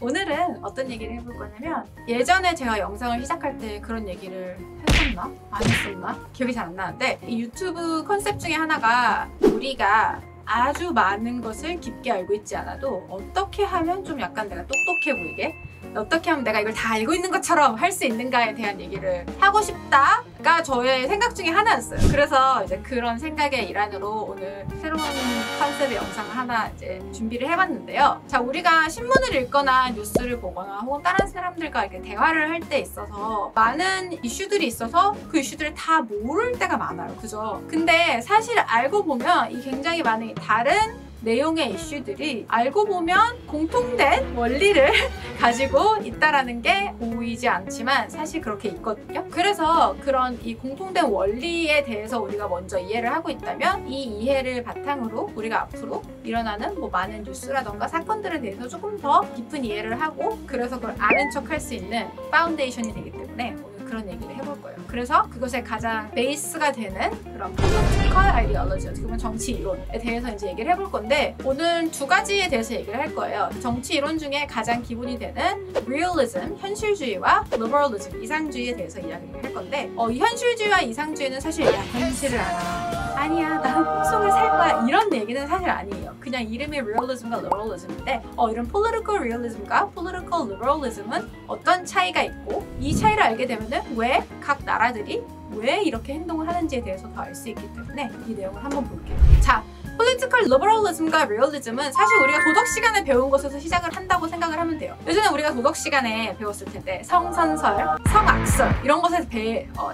오늘은 어떤 얘기를 해볼 거냐면 예전에 제가 영상을 시작할 때 그런 얘기를 했었나? 안 했었나? 기억이 잘 안 나는데 이 유튜브 컨셉 중에 하나가 우리가 아주 많은 것을 깊게 알고 있지 않아도 어떻게 하면 좀 약간 내가 똑똑해 보이게 어떻게 하면 내가 이걸 다 알고 있는 것처럼 할 수 있는가에 대한 얘기를 하고 싶다가 저의 생각 중에 하나였어요. 그래서 이제 그런 생각의 일환으로 오늘 새로운 컨셉의 영상을 하나 이제 준비를 해봤는데요. 자, 우리가 신문을 읽거나 뉴스를 보거나 혹은 다른 사람들과 이렇게 대화를 할 때 있어서 많은 이슈들이 있어서 그 이슈들을 다 모를 때가 많아요. 그죠? 근데 사실 알고 보면 이 굉장히 많은 다른 내용의 이슈들이 알고 보면 공통된 원리를 가지고 있다라는 게 보이지 않지만 사실 그렇게 있거든요. 그래서 그런 이 공통된 원리에 대해서 우리가 먼저 이해를 하고 있다면 이 이해를 바탕으로 우리가 앞으로 일어나는 뭐 많은 뉴스라던가 사건들에 대해서 조금 더 깊은 이해를 하고 그래서 그걸 아는 척 할 수 있는 파운데이션이 되기 때문에 오늘 그런 얘기를 해볼 거예요. 그래서 그것의 가장 베이스가 되는 그런 political ideology, 어떻게 보면 정치 이론에 대해서 이제 얘기를 해볼 건데 오늘 두 가지에 대해서 얘기를 할 거예요. 정치 이론 중에 가장 기본이 되는 realism, 현실주의와 liberalism, 이상주의에 대해서 이야기를 할 건데 이 현실주의와 이상주의는 사실 야, 현실을 알아. 아니야, 나는 꿈속을 살 거야. 이런 얘기는 사실 아니에요. 그냥 이름이 realism과 liberalism인데 이런 political realism과 political liberalism은 어떤 차이가 있고 이 차이를 알게 되면은 왜 각 나라들이 왜 이렇게 행동을 하는지에 대해서 더 알 수 있기 때문에 이 내용을 한번 볼게요. 자, political liberalism과 realism은 사실 우리가 도덕 시간에 배운 것에서 시작을 한다고 생각을 하면 돼요. 예전에 우리가 도덕 시간에 배웠을 텐데 성선설, 성악설 이런 것에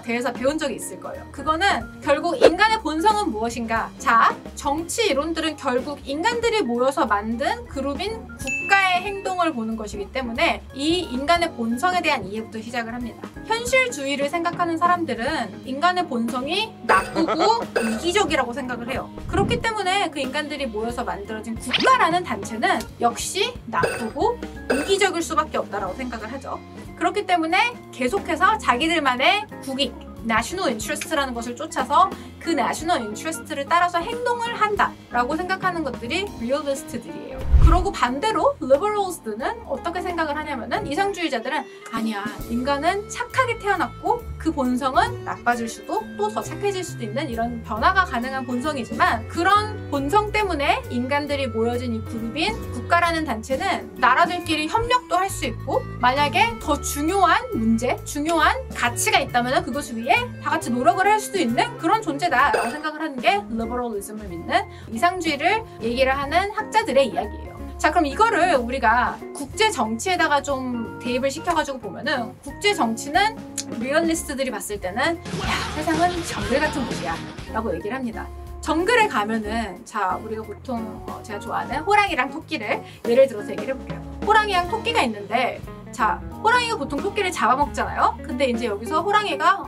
대해서 배운 적이 있을 거예요. 그거는 결국 인간의 본성은 무엇인가? 자, 정치 이론들은 결국 인간들이 모여서 만든 그룹인 국가의 행동을 보는 것이기 때문에 이 인간의 본성에 대한 이해부터 시작을 합니다. 현실주의를 생각하는 사람들은 인간의 본성이 나쁘고 이기적이라고 생각을 해요. 그렇기 때문에 그 인간들이 모여서 만들어진 국가라는 단체는 역시 나쁘고 이기적일 수밖에 없다라고 생각을 하죠. 그렇기 때문에 계속해서 자기들만의 국익, national interest라는 것을 쫓아서 그 national interest를 따라서 행동을 한다라고 생각하는 것들이 realist들이에요. 그러고 반대로 liberals들은 어떻게 생각을 하냐면은 이상주의자들은 아니야, 인간은 착하게 태어났고 그 본성은 나빠질 수도 또 더 착해질 수도 있는 이런 변화가 가능한 본성이지만 그런 본성 때문에 인간들이 모여진 이 그룹인 국가라는 단체는 나라들끼리 협력도 할 수 있고 만약에 더 중요한 문제, 중요한 가치가 있다면 그것을 위해 다 같이 노력을 할 수도 있는 그런 존재다라고 생각을 하는 게 liberalism을 믿는 이상주의를 얘기를 하는 학자들의 이야기예요. 자, 그럼 이거를 우리가 국제 정치에다가 좀 대입을 시켜가지고 보면은 국제 정치는 리얼리스트들이 봤을 때는 야, 세상은 정글 같은 곳이야 라고 얘기를 합니다. 정글에 가면은 자, 우리가 보통 제가 좋아하는 호랑이랑 토끼를 예를 들어서 얘기를 해볼게요. 호랑이랑 토끼가 있는데 자, 호랑이가 보통 토끼를 잡아먹잖아요. 근데 이제 여기서 호랑이가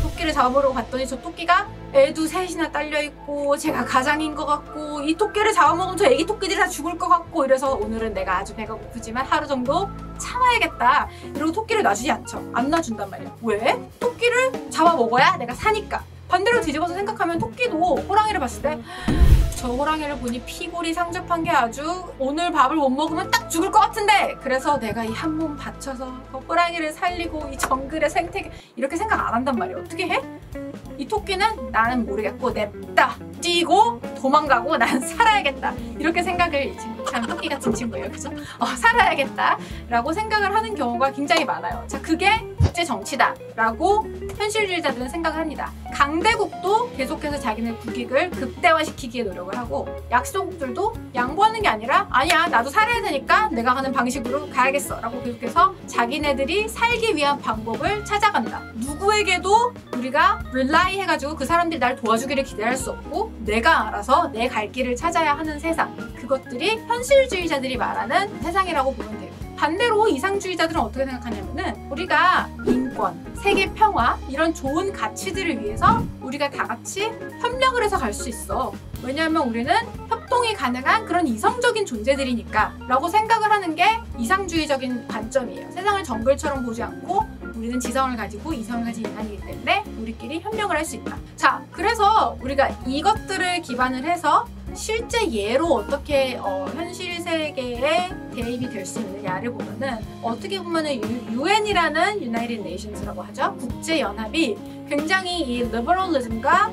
토끼를 잡아먹으러 갔더니 저 토끼가 애도 셋이나 딸려있고 제가 가장인 것 같고 이 토끼를 잡아먹으면 저 애기 토끼들이 다 죽을 것 같고 이래서 오늘은 내가 아주 배가 고프지만 하루 정도 참아야겠다 이러고 토끼를 놔주지 않죠. 안 놔준단 말이에요. 왜? 토끼를 잡아먹어야 내가 사니까. 반대로 뒤집어서 생각하면 토끼도 호랑이를 봤을 때 저 호랑이를 보니 피골이 상접한 게 아주 오늘 밥을 못 먹으면 딱 죽을 것 같은데 그래서 내가 이 한 몸 바쳐서 그 호랑이를 살리고 이 정글의 생태계 이렇게 생각 안 한단 말이에요. 어떻게 해? 이 토끼는 나는 모르겠고 냅다 뛰고 도망가고 난 살아야겠다 이렇게 생각을 이 친구 참 토끼 같은 친구예요. 그죠? 살아야겠다 라고 생각을 하는 경우가 굉장히 많아요. 자, 그게 국제 정치다 라고 현실주의자들은 생각을 합니다. 강대국도 계속해서 자기네 국익을 극대화시키기에 노력을 하고 약소국들도 양보하는 게 아니라 아니야, 나도 살아야 되니까 내가 가는 방식으로 가야겠어 라고 계속해서 자기네들이 살기 위한 방법을 찾아간다. 누구에게도 우리가 rely 해가지고 그 사람들이 날 도와주기를 기대할 수 없고 내가 알아서 내 갈 길을 찾아야 하는 세상, 그것들이 현실주의자들이 말하는 세상이라고 보면 돼요. 반대로 이상주의자들은 어떻게 생각하냐면은 우리가 인권, 세계 평화 이런 좋은 가치들을 위해서 우리가 다 같이 협력을 해서 갈 수 있어. 왜냐하면 우리는 협동이 가능한 그런 이성적인 존재들이니까 라고 생각을 하는 게 이상주의적인 관점이에요. 세상을 정글처럼 보지 않고 우리는 지성을 가지고 이성을 가진 인간이기 때문에 우리끼리 협력을 할 수 있다. 자, 그래서 우리가 이것들을 기반을 해서 실제 예로 어떻게 현실 세계의 개입이 될 수 있느냐를 보면은 어떻게 보면은 UN이라는 United Nations라고 하죠. 국제연합이 굉장히 이 리버럴리즘과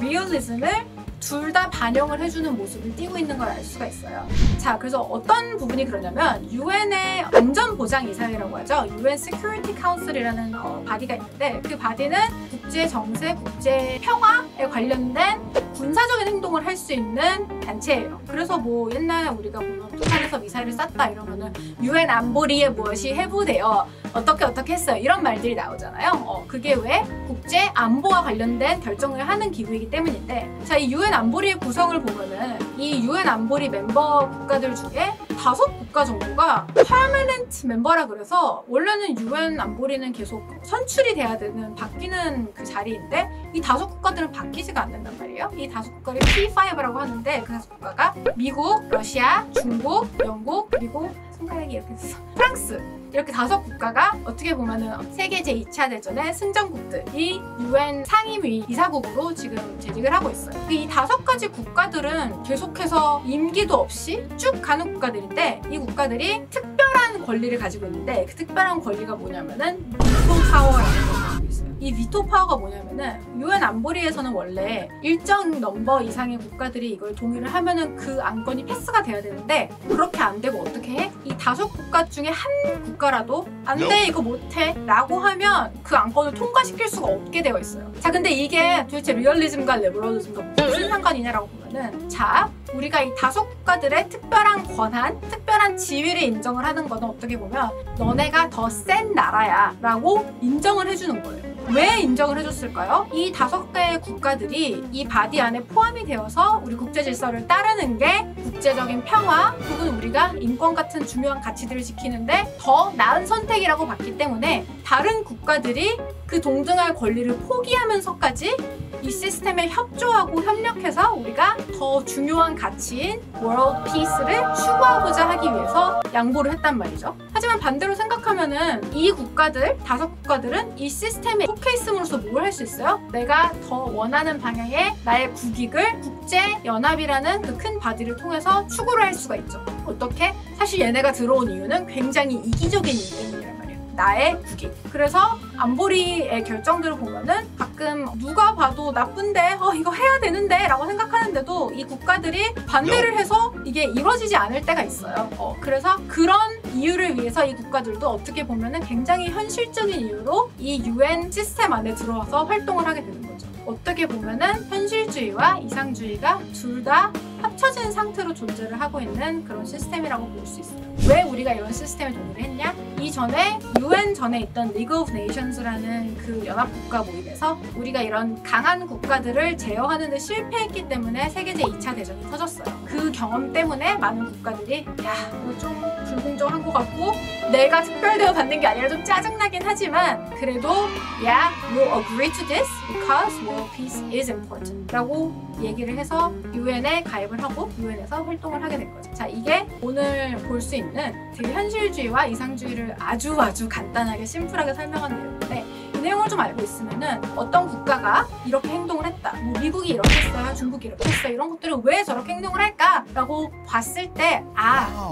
리얼리즘을 둘 다 반영을 해주는 모습을 띠고 있는 걸 알 수가 있어요. 자, 그래서 어떤 부분이 그러냐면 UN의 안전보장이사회라고 하죠. UN Security Council이라는 바디가 있는데 그 바디는 국제 정세, 국제 평화에 관련된 군사적인 행동을 할 수 있는 단체예요. 그래서 뭐 옛날 우리가 보면 북한에서 미사일을 쐈다 이러면은 UN 안보리에 무엇이 해부되어 어떻게 했어요 이런 말들이 나오잖아요. 그게 왜 국제 안보와 관련된 결정을 하는 기구이기 때문인데, 자, 이 UN 안보리의 구성을 보면은 이 UN 안보리 멤버 국가들 중에 5국가 정도가 퍼머넌트 멤버라 그래서 원래는 UN 안보리는 계속 선출이 돼야 되는 바뀌는 그 자리인데 이 5국가들은 바뀌지가 않는단 말이에요. 이 5국가를 P5라고 하는데 그 5국가가 미국, 러시아, 중국, 영국, 그리고 손가락이 이렇게 있어. 프랑스. 이렇게 5국가가 어떻게 보면은 세계 제2차 대전의 승전국들이 UN 상임위 이사국으로 지금 재직을 하고 있어요. 이 5가지 국가들은 계속해서 임기도 없이 쭉 가는 국가들인데 이 국가들이 특별한 권리를 가지고 있는데 그 특별한 권리가 뭐냐면은 비토 파워라는 걸 가지고 있어요. 이 비토 파워가 뭐냐면은 UN 안보리에서는 원래 일정 넘버 이상의 국가들이 이걸 동의를 하면은 그 안건이 패스가 돼야 되는데 그렇게 안 되고 어떻게 해? 이 5국가 중에 한 국가라도 안 돼, 이거 못해 라고 하면 그 안건을 통과시킬 수가 없게 되어 있어요. 자, 근데 이게 도대체 리얼리즘과 리버럴리즘과 무슨 상관이냐라고 보면은, 자, 우리가 이 5국가들의 특별한 권한, 특별한 지위를 인정을 하는 거는 어떻게 보면 너네가 더 센 나라야 라고 인정을 해주는 거예요. 왜 인정을 해줬을까요? 이 5개의 국가들이 이 바디 안에 포함이 되어서 우리 국제 질서를 따르는 게 국제적인 평화 혹은 우리가 인권 같은 중요한 가치들을 지키는데 더 나은 선택이라고 봤기 때문에 다른 국가들이 그 동등할 권리를 포기하면서까지 이 시스템에 협조하고 협력해서 우리가 더 중요한 가치인 World Peace를 추구하고자 하기 위해서 양보를 했단 말이죠. 하지만 반대로 생각하면은 이 국가들, 5국가들은 이 시스템에 속해 있음으로써 뭘 할 수 있어요? 내가 더 원하는 방향의 나의 국익을 국제연합이라는 그 큰 바디를 통해서 추구를 할 수가 있죠. 어떻게? 사실 얘네가 들어온 이유는 굉장히 이기적인 이유 때문이란 말이에요. 나의 국익. 그래서 안보리의 결정들을 보면은 가끔 누가 봐도 나쁜데 이거 해야 되는데 라고 생각하는데도 이 국가들이 반대를 해서 이게 이루어지지 않을 때가 있어요. 그래서 그런 이유를 위해서 이 국가들도 어떻게 보면은 굉장히 현실적인 이유로 이 UN 시스템 안에 들어와서 활동을 하게 되는 거죠. 어떻게 보면은 현실주의와 이상주의가 둘 다 합쳐진 상태로 존재를 하고 있는 그런 시스템이라고 볼 수 있어요. 왜 우리가 이런 시스템에 동의를 했냐? 이전에 UN 전에 있던 League of Nations라는 그 연합국가 모임에서 우리가 이런 강한 국가들을 제어하는 데 실패했기 때문에 세계제 2차 대전이 터졌어요. 그 경험 때문에 많은 국가들이 야, 이거 좀 불공정한 것 같고 내가 특별 대우 받는 게 아니라 좀 짜증나긴 하지만 그래도 yeah, we'll agree to this because world peace is important 라고 얘기를 해서 UN에 가입을 하고 UN에서 활동을 하게 된 거죠. 자, 이게 오늘 볼 수 있는 되게 현실주의와 이상주의를 아주 간단하게 심플하게 설명한 내용인데 이 내용을 좀 알고 있으면은 어떤 국가가 이렇게 행동을 했다, 뭐 미국이 이렇게 했어요, 중국이 이렇게 했어요, 이런 것들을 왜 저렇게 행동을 할까? 라고 봤을 때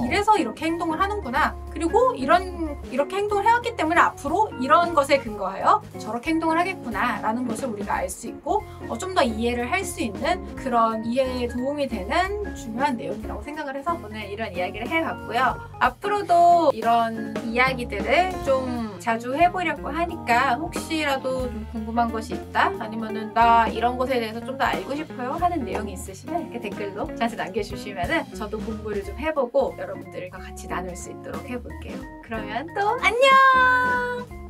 이래서 이렇게 행동을 하는구나, 그리고 이렇게 행동을 해왔기 때문에 앞으로 이런 것에 근거하여 저렇게 행동을 하겠구나 라는 것을 우리가 알 수 있고 좀 더 이해를 할 수 있는 그런 이해에 도움이 되는 중요한 내용이라고 생각을 해서 오늘 이런 이야기를 해봤고요. 앞으로도 이런 이야기들을 좀 자주 해보려고 하니까 혹시라도 좀 궁금한 것이 있다, 아니면은 나 이런 것에 대해서 좀 더 알고 싶어요 하는 내용이 있으시면 이렇게 댓글로 저한테 남겨주시면은 저도 공부를 좀 해보고 여러분들과 같이 나눌 수 있도록 해볼게요. 그러면 또 안녕!